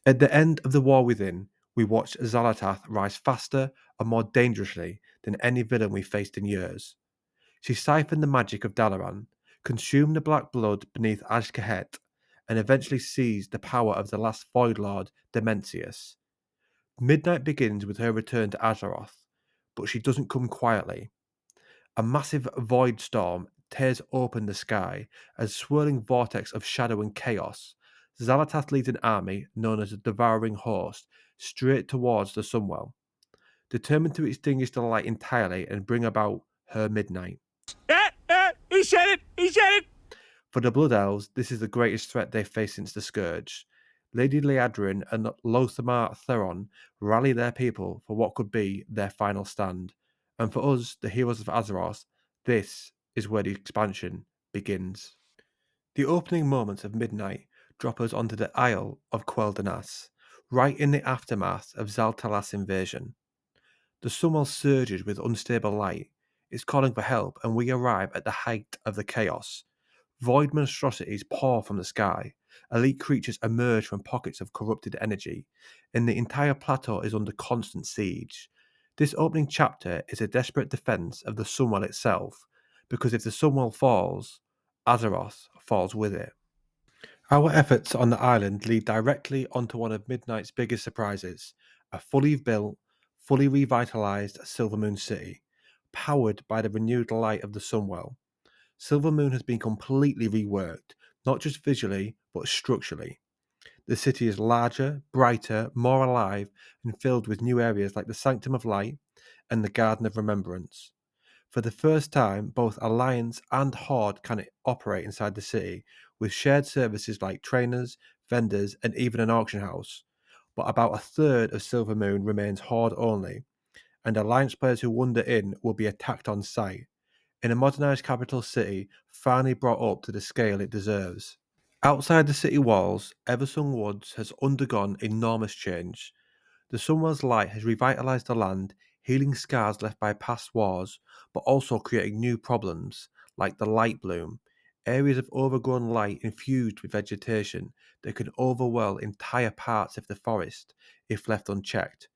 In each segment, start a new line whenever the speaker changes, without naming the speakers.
At the end of the War Within, we watched Xal'atath rise faster and more dangerously than any villain we faced in years. She siphoned the magic of Dalaran, consumed the black blood beneath Azj-Kahet, and eventually seized the power of the last Void Lord, Demencius. Midnight begins with her return to Azeroth, but she doesn't come quietly. A massive void storm tears open the sky, a swirling vortex of shadow and chaos. Xal'atath leads an army known as the Devouring Host straight towards the Sunwell, determined to extinguish the light entirely and bring about her midnight.
He said it! He said it!
For the Blood Elves, this is the greatest threat they've faced since the Scourge. Lady Liadrin and Lothamar Theron rally their people for what could be their final stand. And for us, the heroes of Azeroth, this is where the expansion begins. The opening moments of Midnight drop us onto the Isle of Quel'Danas, right in the aftermath of Xal'Talas' invasion. The Sunwell surges with unstable light. It's calling for help, and we arrive at the height of the chaos. Void monstrosities pour from the sky. Elite creatures emerge from pockets of corrupted energy, and the entire plateau is under constant siege. This opening chapter is a desperate defense of the Sunwell itself, because if the Sunwell falls, Azeroth falls with it. Our efforts on the island lead directly onto one of Midnight's biggest surprises, a fully built, fully revitalized Silvermoon City, powered by the renewed light of the Sunwell. Silvermoon has been completely reworked, not just visually, but structurally. The city is larger, brighter, more alive, and filled with new areas like the Sanctum of Light and the Garden of Remembrance. For the first time, both Alliance and Horde can operate inside the city, with shared services like trainers, vendors, and even an auction house. But about a third of Silvermoon remains Horde only, and Alliance players who wander in will be attacked on sight. In a modernised capital city, finally brought up to the scale it deserves. Outside the city walls, Eversung Woods has undergone enormous change. The Sunwell's light has revitalised the land, healing scars left by past wars, but also creating new problems, like the light bloom, areas of overgrown light infused with vegetation that can overwhelm entire parts of the forest if left unchecked.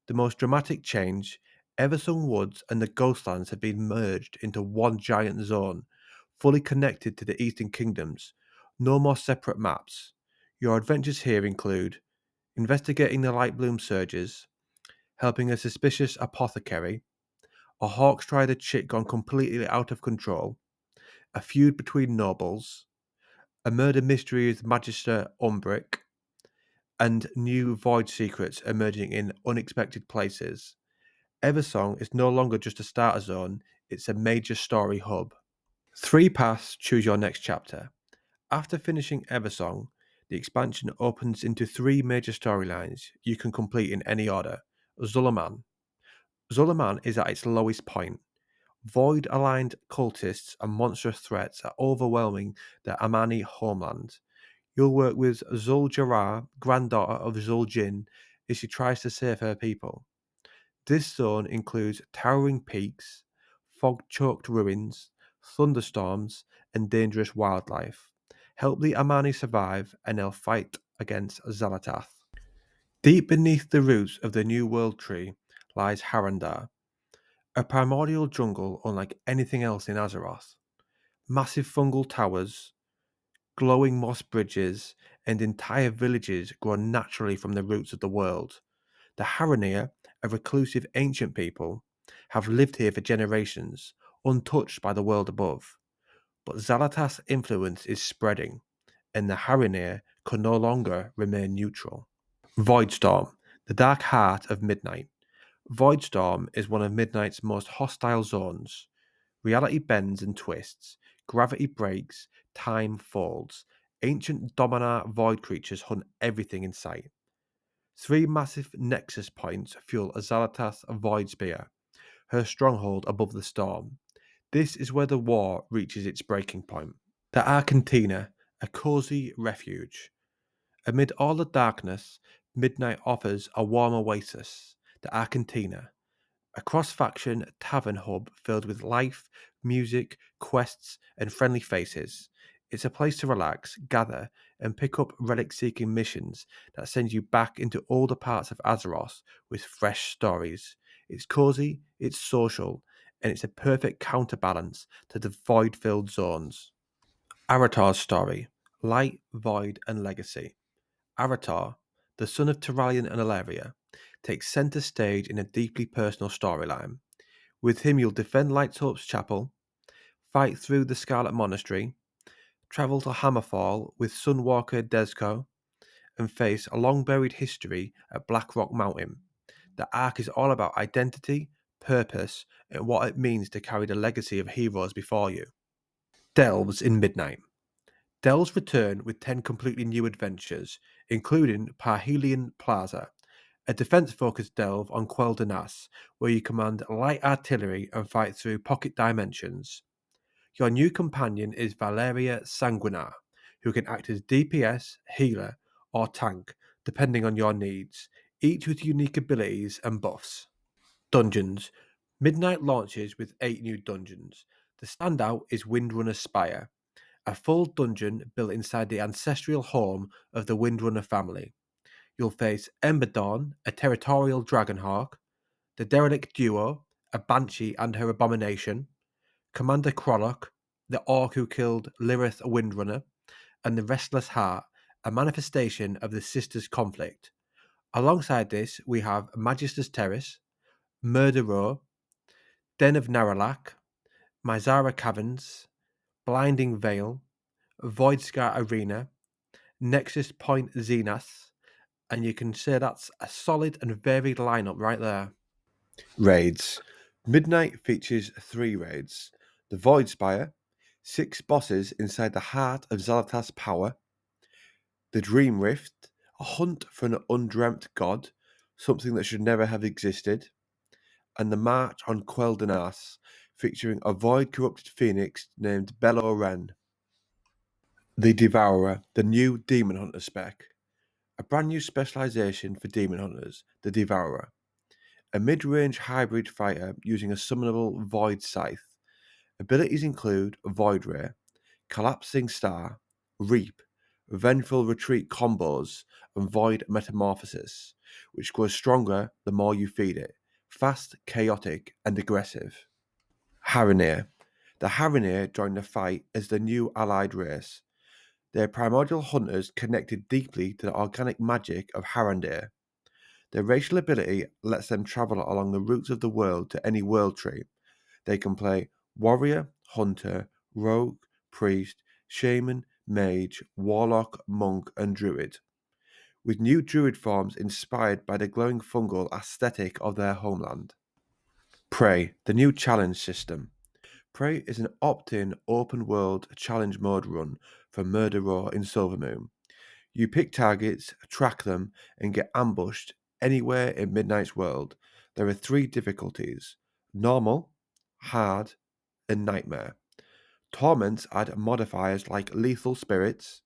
The most dramatic change, Eversung Woods and the Ghostlands have been merged into one giant zone, fully connected to the Eastern Kingdoms. No more separate maps. Your adventures here include investigating the light bloom surges, helping a suspicious apothecary, a Hawkstrider chick gone completely out of control, a feud between nobles, a murder mystery with Magister Umbric, and new void secrets emerging in unexpected places. Eversong is no longer just a starter zone, it's a major story hub. 3 paths choose your next chapter. After finishing Eversong, the expansion opens into 3 major storylines you can complete in any order. Zul'Aman. Zul'Aman is at its lowest point. Void-aligned cultists and monstrous threats are overwhelming the Amani homeland. You'll work with Zul Jarrah, granddaughter of Zul Jin, as she tries to save her people. This zone includes towering peaks, fog-choked ruins, thunderstorms, and dangerous wildlife. Help the Amani survive, and they'll fight against Xal'atath. Deep beneath the roots of the New World Tree lies Harandar, a primordial jungle unlike anything else in Azeroth. Massive fungal towers, glowing moss bridges, and entire villages grow naturally from the roots of the world. The Haranir, a reclusive ancient people, have lived here for generations, untouched by the world above. But Xal'atath's influence is spreading, and the Haranir can no longer remain neutral. Voidstorm, the dark heart of Midnight. Voidstorm is one of Midnight's most hostile zones. Reality bends and twists, gravity breaks, time folds. Ancient Dominar void creatures hunt everything in sight. 3 massive nexus points fuel Xal'atath's void spear, her stronghold above the storm. This is where the war reaches its breaking point. The Arcantina, a cozy refuge. Amid all the darkness, Midnight offers a warm oasis, the Arcantina, a cross-faction tavern hub filled with life, music, quests, and friendly faces. It's a place to relax, gather, and pick up relic-seeking missions that send you back into older parts of Azeroth with fresh stories. It's cozy, it's social, and it's a perfect counterbalance to the void-filled zones. Aratar's story: Light, Void, and Legacy. Aratar, the son of Turalyon and Ilaria, takes centre stage in a deeply personal storyline. With him, you'll defend Lightsoap's chapel, fight through the Scarlet Monastery, travel to Hammerfall with Sunwalker Dezko, and face a long buried history at Blackrock Mountain. The arc is all about identity, purpose, and what it means to carry the legacy of heroes before you. Delves in Midnight. Delves return with 10 completely new adventures, including Parhelion Plaza, a defense-focused delve on Quel'Danas, where you command light artillery and fight through pocket dimensions. Your new companion is Valeria Sanguinar, who can act as DPS, healer, or tank, depending on your needs, each with unique abilities and buffs. Dungeons. Midnight launches with 8 new dungeons. The standout is Windrunner Spire, a full dungeon built inside the ancestral home of the Windrunner family. You'll face Emberdawn, a territorial dragonhawk, the Derelict Duo, a banshee and her abomination, Commander Krolok, the orc who killed Lirith Windrunner, and the Restless Heart, a manifestation of the sisters' conflict. Alongside this, we have Magister's Terrace, Murder Row, Den of Naralak, Mizara Caverns, Blinding Veil, Voidscar Arena, Nexus Point Zenith, and you can say that's a solid and varied lineup right there. Raids. Midnight features 3 raids: the Void Spire, 6 bosses inside the heart of Xal'atath's power, the Dream Rift, a hunt for an undreamt god, something that should never have existed, and the March on Quel'Danas, featuring a void-corrupted phoenix named Bello Ren. The Devourer, the new Demon Hunter spec. A brand new specialization for Demon Hunters, the Devourer. A mid-range hybrid fighter using a summonable Void Scythe. Abilities include Void Ray, Collapsing Star, Reap, Vengeful Retreat combos, and Void Metamorphosis, which grows stronger the more you feed it. Fast, chaotic, and aggressive. Harinir. The Harinir join the fight as the new allied race. They are primordial hunters connected deeply to the organic magic of Harandir. Their racial ability lets them travel along the roots of the world to any world tree. They can play warrior, hunter, rogue, priest, shaman, mage, warlock, monk, and druid, with new druid forms inspired by the glowing fungal aesthetic of their homeland. Prey, the new challenge system. Prey is an opt-in open-world challenge mode run for Murder Row in Silvermoon. You pick targets, track them, and get ambushed anywhere in Midnight's world. There are 3 difficulties: normal, hard, and nightmare. Torments add modifiers like lethal spirits,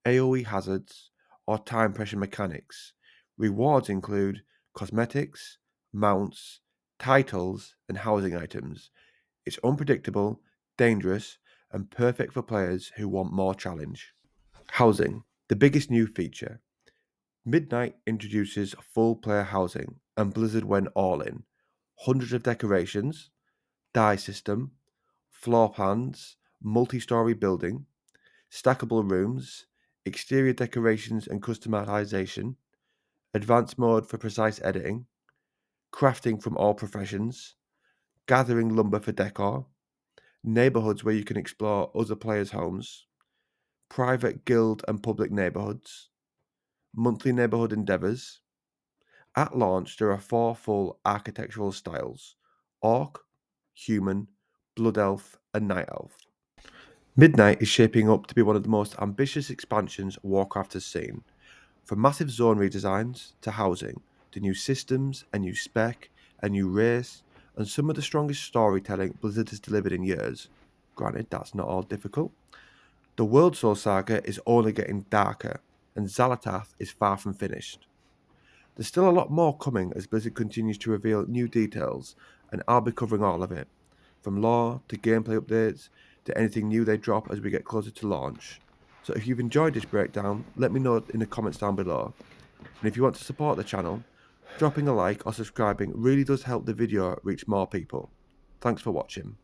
AoE hazards, or time pressure mechanics. Rewards include cosmetics, mounts, titles, and housing items. It's unpredictable, dangerous, and perfect for players who want more challenge. Housing, the biggest new feature. Midnight introduces full player housing, and Blizzard went all in. Hundreds of decorations, die system, floor plans, multi-story building, stackable rooms, exterior decorations and customization, advanced mode for precise editing, crafting from all professions, gathering lumber for decor, neighborhoods where you can explore other players' homes, private guild and public neighborhoods, monthly neighborhood endeavors. At launch, there are 4 full architectural styles: Orc, Human, Blood Elf, and Night Elf. Midnight is shaping up to be one of the most ambitious expansions Warcraft has seen. From massive zone redesigns to housing, to new systems, a new spec, a new race, and some of the strongest storytelling Blizzard has delivered in years. Granted, that's not all difficult. The Worldsoul Saga is only getting darker, and Xal'atath is far from finished. There's still a lot more coming as Blizzard continues to reveal new details, and I'll be covering all of it, from lore to gameplay updates to anything new they drop as we get closer to launch. So if you've enjoyed this breakdown, let me know in the comments down below. And if you want to support the channel, dropping a like or subscribing really does help the video reach more people. Thanks for watching.